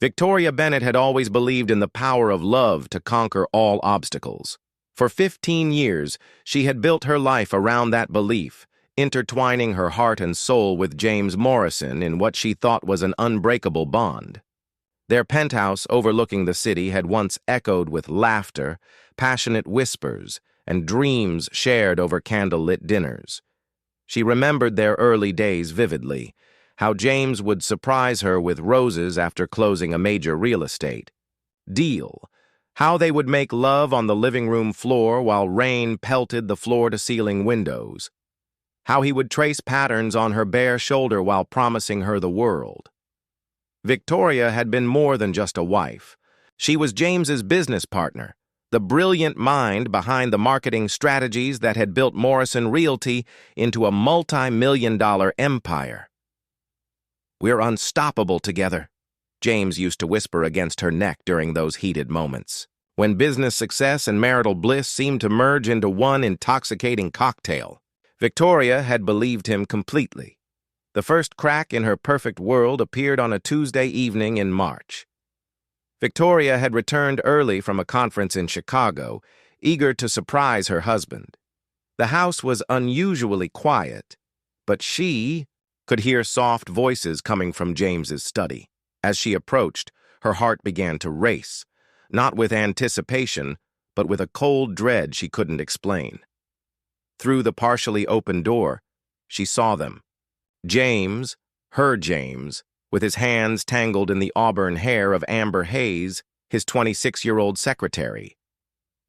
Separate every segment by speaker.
Speaker 1: Victoria Bennett had always believed in the power of love to conquer all obstacles. For 15 years, she had built her life around that belief, intertwining her heart and soul with James Morrison in what she thought was an unbreakable bond. Their penthouse overlooking the city had once echoed with laughter, passionate whispers, and dreams shared over candlelit dinners. She remembered their early days vividly, how James would surprise her with roses after closing a major real estate deal, how they would make love on the living room floor while rain pelted the floor-to-ceiling windows, how he would trace patterns on her bare shoulder while promising her the world. Victoria had been more than just a wife. She was James's business partner, the brilliant mind behind the marketing strategies that had built Morrison Realty into a multi-million-dollar empire. "We're unstoppable together," James used to whisper against her neck during those heated moments, when business success and marital bliss seemed to merge into one intoxicating cocktail. Victoria had believed him completely. The first crack in her perfect world appeared on a Tuesday evening in March. Victoria had returned early from a conference in Chicago, eager to surprise her husband. The house was unusually quiet, but she could hear soft voices coming from James's study. As she approached, her heart began to race, not with anticipation, but with a cold dread she couldn't explain. Through the partially open door, she saw them. James, her James, with his hands tangled in the auburn hair of Amber Hayes, his 26-year-old secretary.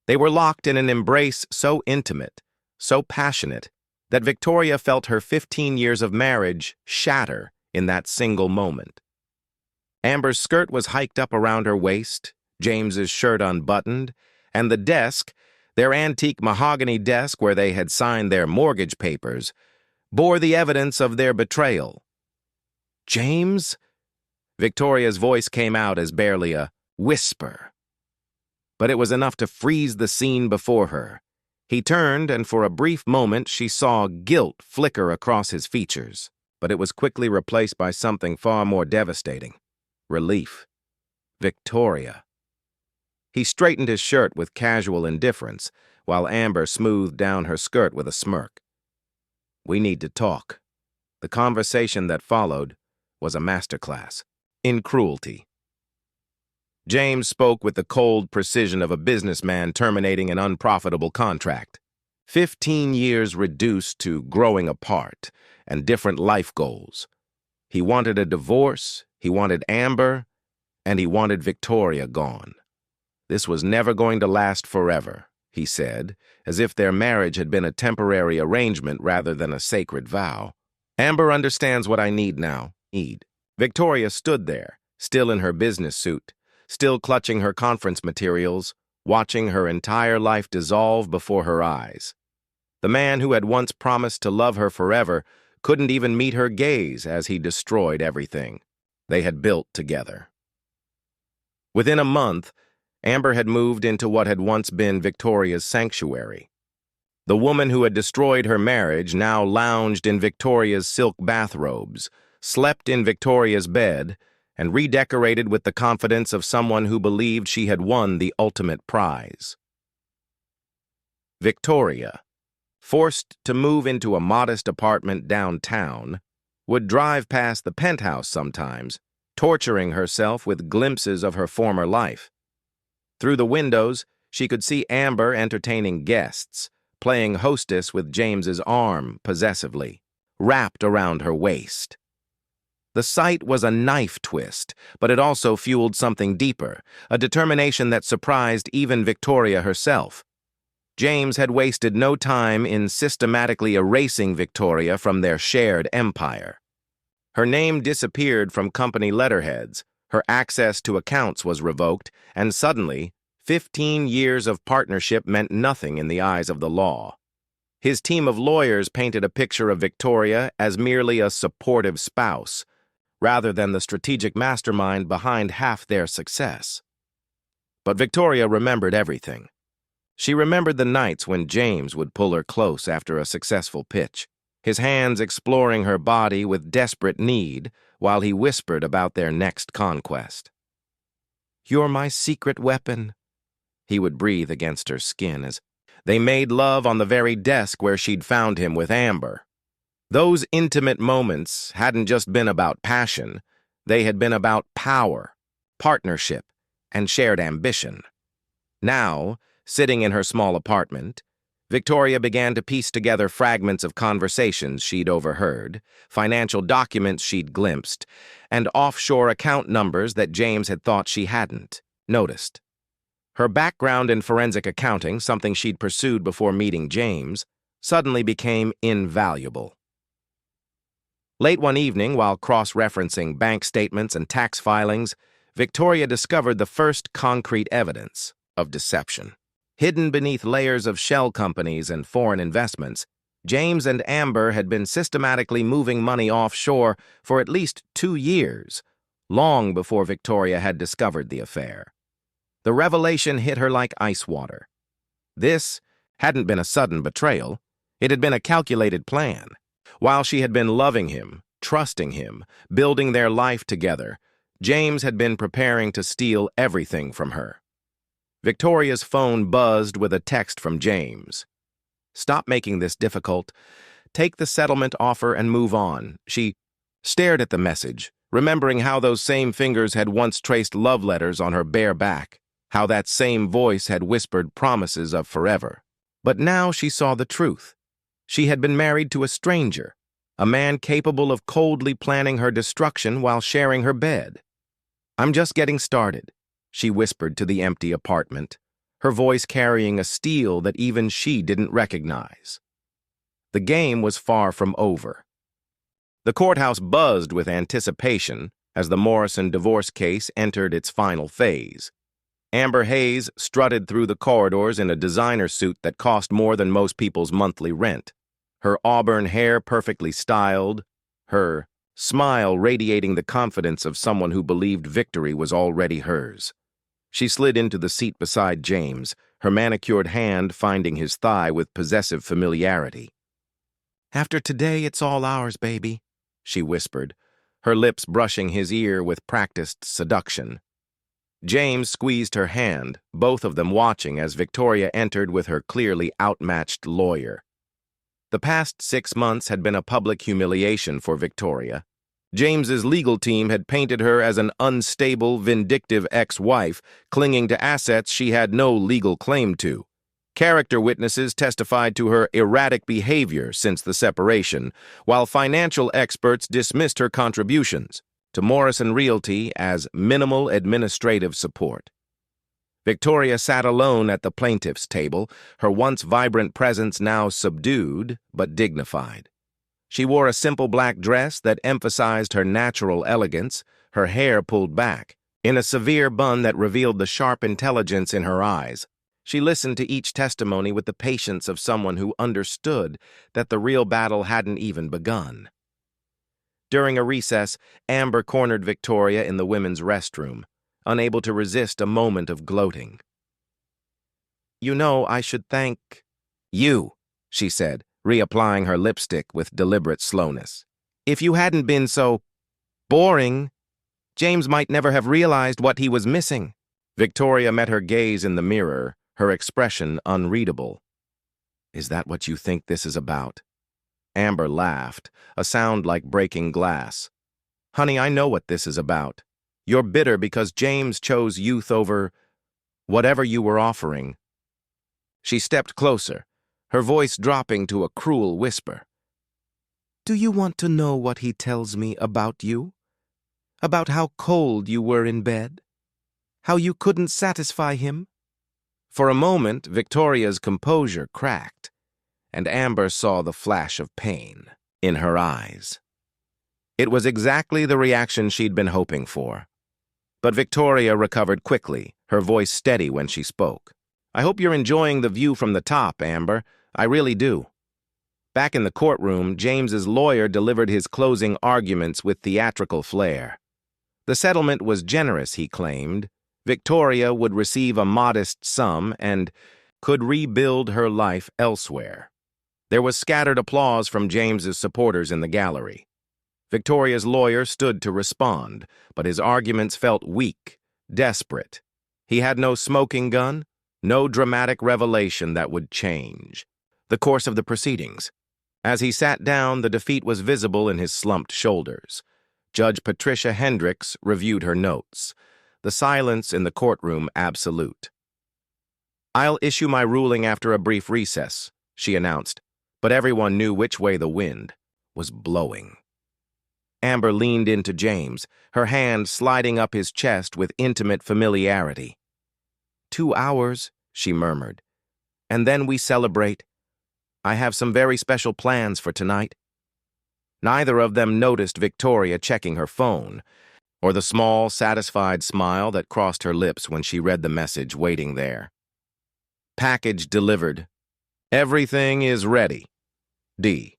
Speaker 1: They were locked in an embrace so intimate, so passionate, that Victoria felt her 15 years of marriage shatter in that single moment. Amber's skirt was hiked up around her waist, James's shirt unbuttoned, and the desk, their antique mahogany desk where they had signed their mortgage papers, bore the evidence of their betrayal. "James?" Victoria's voice came out as barely a whisper. But it was enough to freeze the scene before her. He turned, and for a brief moment she saw guilt flicker across his features, but it was quickly replaced by something far more devastating: relief. Victoria. He straightened his shirt with casual indifference, while Amber smoothed down her skirt with a smirk. "We need to talk." The conversation that followed was a masterclass in cruelty. James spoke with the cold precision of a businessman terminating an unprofitable contract. 15 years reduced to growing apart and different life goals. He wanted a divorce, he wanted Amber, and he wanted Victoria gone. This was never going to last forever, he said, as if their marriage had been a temporary arrangement rather than a sacred vow. "Amber understands what I need now." Victoria stood there, still in her business suit, still clutching her conference materials, watching her entire life dissolve before her eyes. The man who had once promised to love her forever couldn't even meet her gaze as he destroyed everything they had built together. Within a month, Amber had moved into what had once been Victoria's sanctuary. The woman who had destroyed her marriage now lounged in Victoria's silk bathrobes, slept in Victoria's bed, and redecorated with the confidence of someone who believed she had won the ultimate prize. Victoria, forced to move into a modest apartment downtown, would drive past the penthouse sometimes, torturing herself with glimpses of her former life. Through the windows, she could see Amber entertaining guests, playing hostess with James's arm possessively, wrapped around her waist. The sight was a knife twist, but it also fueled something deeper, a determination that surprised even Victoria herself. James had wasted no time in systematically erasing Victoria from their shared empire. Her name disappeared from company letterheads, her access to accounts was revoked, and suddenly, 15 years of partnership meant nothing in the eyes of the law. His team of lawyers painted a picture of Victoria as merely a supportive spouse, rather than the strategic mastermind behind half their success. But Victoria remembered everything. She remembered the nights when James would pull her close after a successful pitch, his hands exploring her body with desperate need while he whispered about their next conquest. You're my secret weapon. He would breathe against her skin as they made love on the very desk where she'd found him with Amber. Those intimate moments hadn't just been about passion, they had been about power, partnership, and shared ambition. Now, sitting in her small apartment, Victoria began to piece together fragments of conversations she'd overheard, financial documents she'd glimpsed, and offshore account numbers that James had thought she hadn't noticed. Her background in forensic accounting, something she'd pursued before meeting James, suddenly became invaluable. Late one evening, while cross-referencing bank statements and tax filings, Victoria discovered the first concrete evidence of deception. Hidden beneath layers of shell companies and foreign investments, James and Amber had been systematically moving money offshore for at least 2 years, long before Victoria had discovered the affair. The revelation hit her like ice water. This hadn't been a sudden betrayal. It had been a calculated plan. While she had been loving him, trusting him, building their life together, James had been preparing to steal everything from her. Victoria's phone buzzed with a text from James. "Stop making this difficult. Take the settlement offer and move on." She stared at the message, remembering how those same fingers had once traced love letters on her bare back, how that same voice had whispered promises of forever. But now she saw the truth. She had been married to a stranger, a man capable of coldly planning her destruction while sharing her bed. "I'm just getting started," she whispered to the empty apartment, her voice carrying a steel that even she didn't recognize. The game was far from over. The courthouse buzzed with anticipation as the Morrison divorce case entered its final phase. Amber Hayes strutted through the corridors in a designer suit that cost more than most people's monthly rent, her auburn hair perfectly styled, her smile radiating the confidence of someone who believed victory was already hers. She slid into the seat beside James, her manicured hand finding his thigh with possessive familiarity. "After today, it's all ours, baby," she whispered, her lips brushing his ear with practiced seduction. James squeezed her hand, both of them watching as Victoria entered with her clearly outmatched lawyer. The past 6 months had been a public humiliation for Victoria. James's legal team had painted her as an unstable, vindictive ex-wife, clinging to assets she had no legal claim to. Character witnesses testified to her erratic behavior since the separation, while financial experts dismissed her contributions to Morrison Realty as minimal administrative support. Victoria sat alone at the plaintiff's table, her once vibrant presence now subdued but dignified. She wore a simple black dress that emphasized her natural elegance, her hair pulled back, in a severe bun that revealed the sharp intelligence in her eyes. She listened to each testimony with the patience of someone who understood that the real battle hadn't even begun. During a recess, Amber cornered Victoria in the women's restroom, unable to resist a moment of gloating. "You know, I should thank you," she said, reapplying her lipstick with deliberate slowness. "If you hadn't been so boring, James might never have realized what he was missing." Victoria met her gaze in the mirror, her expression unreadable. "Is that what you think this is about?" Amber laughed, a sound like breaking glass. "Honey, I know what this is about. You're bitter because James chose youth over whatever you were offering." She stepped closer, her voice dropping to a cruel whisper. "Do you want to know what he tells me about you? About how cold you were in bed? How you couldn't satisfy him?" For a moment, Victoria's composure cracked, and Amber saw the flash of pain in her eyes. It was exactly the reaction she'd been hoping for. But Victoria recovered quickly, her voice steady when she spoke. "I hope you're enjoying the view from the top, Amber. I really do." Back in the courtroom, James's lawyer delivered his closing arguments with theatrical flair. The settlement was generous, he claimed. Victoria would receive a modest sum and could rebuild her life elsewhere. There was scattered applause from James's supporters in the gallery. Victoria's lawyer stood to respond, but his arguments felt weak, desperate. He had no smoking gun, no dramatic revelation that would change the course of the proceedings. As he sat down, the defeat was visible in his slumped shoulders. Judge Patricia Hendricks reviewed her notes. The silence in the courtroom absolute. "I'll issue my ruling after a brief recess," she announced, but everyone knew which way the wind was blowing. Amber leaned into James, her hand sliding up his chest with intimate familiarity. 2 hours, she murmured, "and then we celebrate. I have some very special plans for tonight." Neither of them noticed Victoria checking her phone, or the small, satisfied smile that crossed her lips when she read the message waiting there. "Package delivered. Everything is ready. D."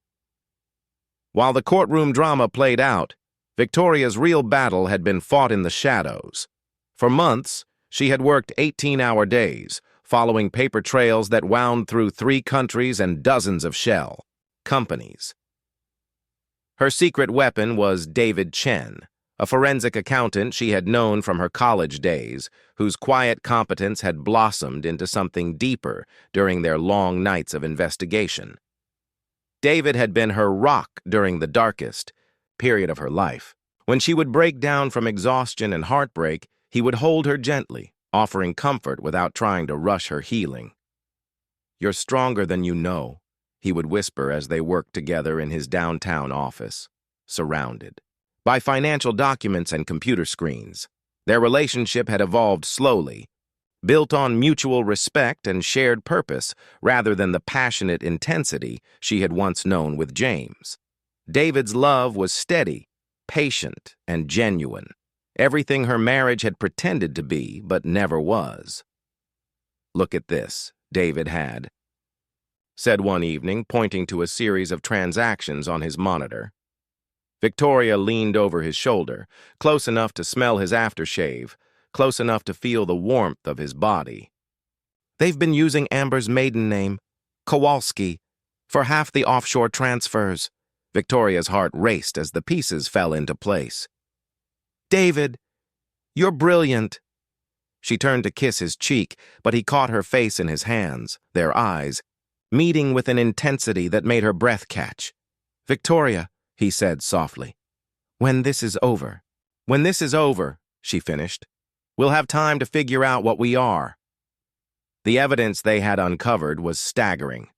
Speaker 1: While the courtroom drama played out, Victoria's real battle had been fought in the shadows. For months, she had worked 18-hour days, following paper trails that wound through 3 countries and dozens of shell companies. Her secret weapon was David Chen, a forensic accountant she had known from her college days, whose quiet competence had blossomed into something deeper during their long nights of investigation. David had been her rock during the darkest period of her life. When she would break down from exhaustion and heartbreak, he would hold her gently, offering comfort without trying to rush her healing. "You're stronger than you know," he would whisper as they worked together in his downtown office, surrounded by financial documents and computer screens. Their relationship had evolved slowly, built on mutual respect and shared purpose rather than the passionate intensity she had once known with James. David's love was steady, patient, and genuine, everything her marriage had pretended to be but never was. "Look at this," David had said one evening, pointing to a series of transactions on his monitor. Victoria leaned over his shoulder, close enough to smell his aftershave, close enough to feel the warmth of his body. "They've been using Amber's maiden name, Kowalski, for half the offshore transfers." Victoria's heart raced as the pieces fell into place. "David, you're brilliant." She turned to kiss his cheek, but he caught her face in his hands, their eyes meeting with an intensity that made her breath catch. "Victoria," he said softly, when this is over, she finished, "we'll have time to figure out what we are." The evidence they had uncovered was staggering.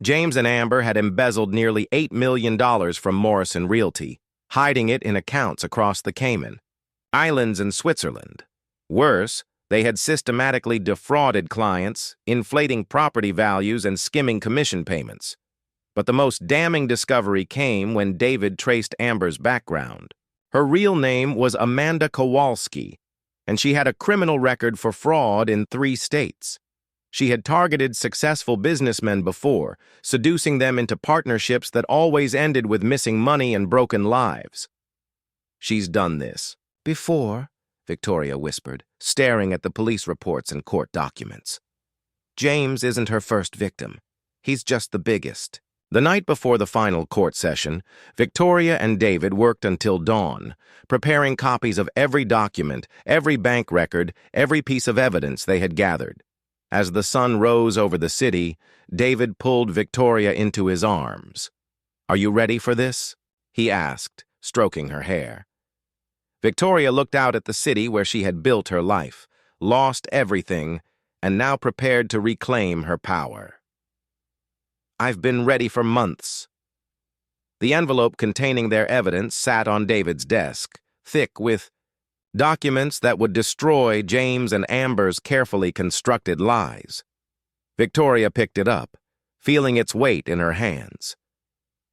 Speaker 1: James and Amber had embezzled nearly $8 million from Morrison Realty, hiding it in accounts across the Cayman Islands and Switzerland. Worse, they had systematically defrauded clients, inflating property values and skimming commission payments. But the most damning discovery came when David traced Amber's background. Her real name was Amanda Kowalski, and she had a criminal record for fraud in 3 states. She had targeted successful businessmen before, seducing them into partnerships that always ended with missing money and broken lives. "She's done this before," Victoria whispered, staring at the police reports and court documents. "James isn't her first victim. He's just the biggest." The night before the final court session, Victoria and David worked until dawn, preparing copies of every document, every bank record, every piece of evidence they had gathered. As the sun rose over the city, David pulled Victoria into his arms. "Are you ready for this?" he asked, stroking her hair. Victoria looked out at the city where she had built her life, lost everything, and now prepared to reclaim her power. "I've been ready for months." The envelope containing their evidence sat on David's desk, thick with documents that would destroy James and Amber's carefully constructed lies. Victoria picked it up, feeling its weight in her hands.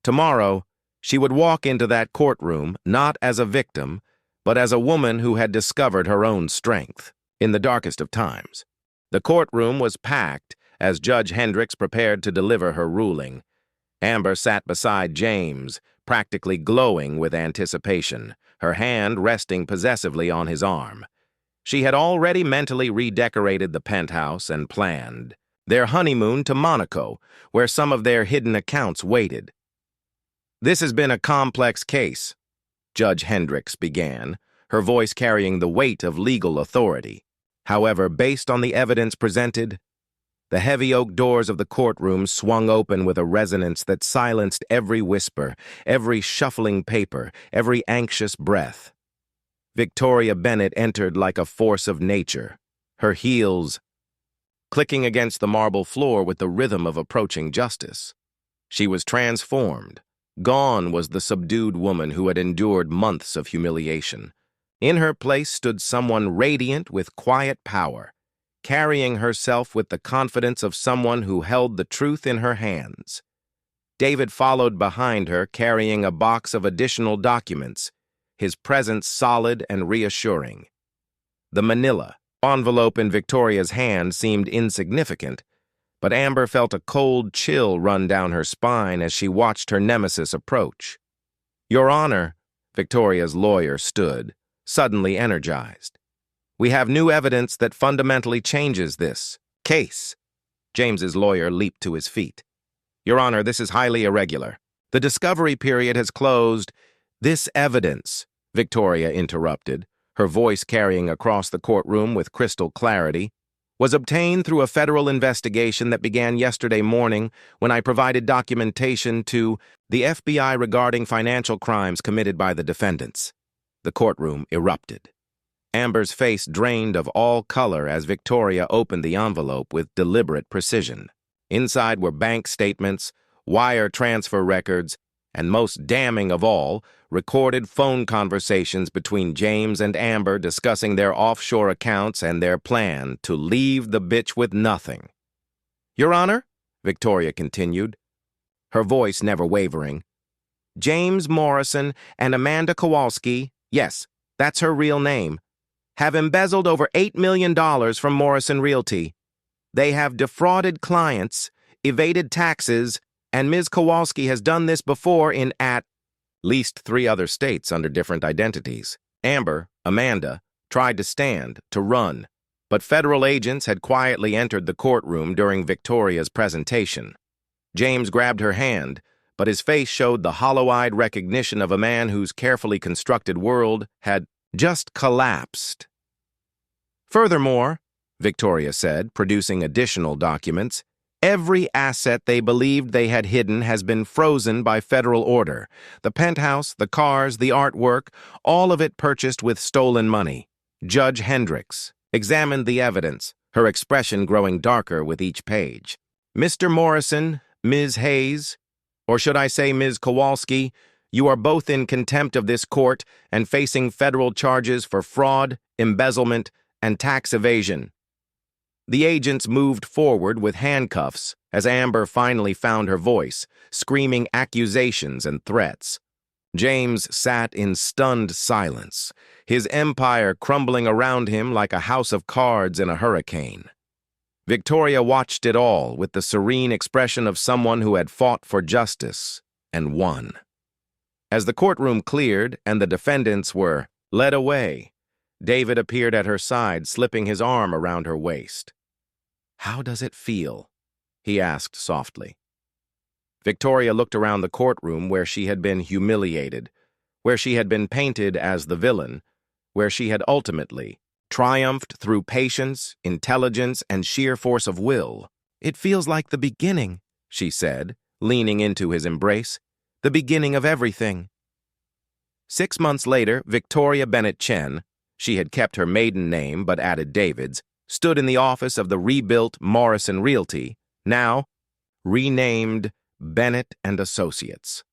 Speaker 1: Tomorrow, she would walk into that courtroom not as a victim, but as a woman who had discovered her own strength in the darkest of times. The courtroom was packed as Judge Hendricks prepared to deliver her ruling. Amber sat beside James, practically glowing with anticipation, her hand resting possessively on his arm. She had already mentally redecorated the penthouse and planned their honeymoon to Monaco, where some of their hidden accounts waited. "This has been a complex case," Judge Hendricks began, her voice carrying the weight of legal authority. However, based on the evidence presented, the heavy oak doors of the courtroom swung open with a resonance that silenced every whisper, every shuffling paper, every anxious breath. Victoria Bennett entered like a force of nature, her heels clicking against the marble floor with the rhythm of approaching justice. She was transformed. Gone was the subdued woman who had endured months of humiliation. In her place stood someone radiant with quiet power, carrying herself with the confidence of someone who held the truth in her hands. David followed behind her, carrying a box of additional documents, his presence solid and reassuring. The manila envelope in Victoria's hand seemed insignificant, but Amber felt a cold chill run down her spine as she watched her nemesis approach. "Your Honor," Victoria's lawyer stood, suddenly energized. "We have new evidence that fundamentally changes this case." James's lawyer leaped to his feet. "Your Honor, this is highly irregular. The discovery period has closed." "This evidence," Victoria interrupted, her voice carrying across the courtroom with crystal clarity, "was obtained through a federal investigation that began yesterday morning when I provided documentation to the FBI regarding financial crimes committed by the defendants." The courtroom erupted. Amber's face drained of all color as Victoria opened the envelope with deliberate precision. Inside were bank statements, wire transfer records, and most damning of all, recorded phone conversations between James and Amber discussing their offshore accounts and their plan to leave the bitch with nothing. "Your Honor," Victoria continued, her voice never wavering, "James Morrison and Amanda Kowalski, yes, that's her real name, have embezzled over $8 million from Morrison Realty. They have defrauded clients, evaded taxes, and Ms. Kowalski has done this before in at least 3 other states under different identities. Amber, Amanda, tried to stand, to run, but federal agents had quietly entered the courtroom during Victoria's presentation. James grabbed her hand, but his face showed the hollow-eyed recognition of a man whose carefully constructed world had just collapsed. "Furthermore," Victoria said, producing additional documents, "every asset they believed they had hidden has been frozen by federal order. The penthouse, the cars, the artwork, all of it purchased with stolen money." Judge Hendricks examined the evidence, her expression growing darker with each page. "Mr. Morrison, Ms. Hayes, or should I say Ms. Kowalski, you are both in contempt of this court and facing federal charges for fraud, embezzlement, and tax evasion." The agents moved forward with handcuffs as Amber finally found her voice, screaming accusations and threats. James sat in stunned silence, his empire crumbling around him like a house of cards in a hurricane. Victoria watched it all with the serene expression of someone who had fought for justice and won. As the courtroom cleared and the defendants were led away, David appeared at her side, slipping his arm around her waist. "How does it feel?" he asked softly. Victoria looked around the courtroom where she had been humiliated, where she had been painted as the villain, where she had ultimately triumphed through patience, intelligence, and sheer force of will. "It feels like the beginning," she said, leaning into his embrace, "the beginning of everything." 6 months later, Victoria Bennett Chen, she had kept her maiden name but added David's, stood in the office of the rebuilt Morrison Realty, now renamed Bennett and Associates.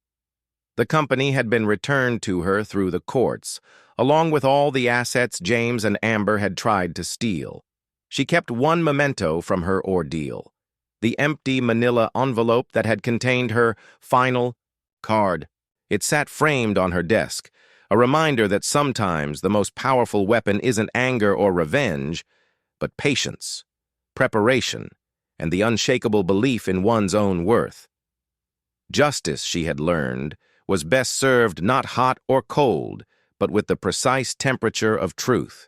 Speaker 1: The company had been returned to her through the courts, along with all the assets James and Amber had tried to steal. She kept one memento from her ordeal: the empty manila envelope that had contained her final card. It sat framed on her desk, a reminder that sometimes the most powerful weapon isn't anger or revenge, but patience, preparation, and the unshakable belief in one's own worth. Justice, she had learned, was best served not hot or cold, but with the precise temperature of truth.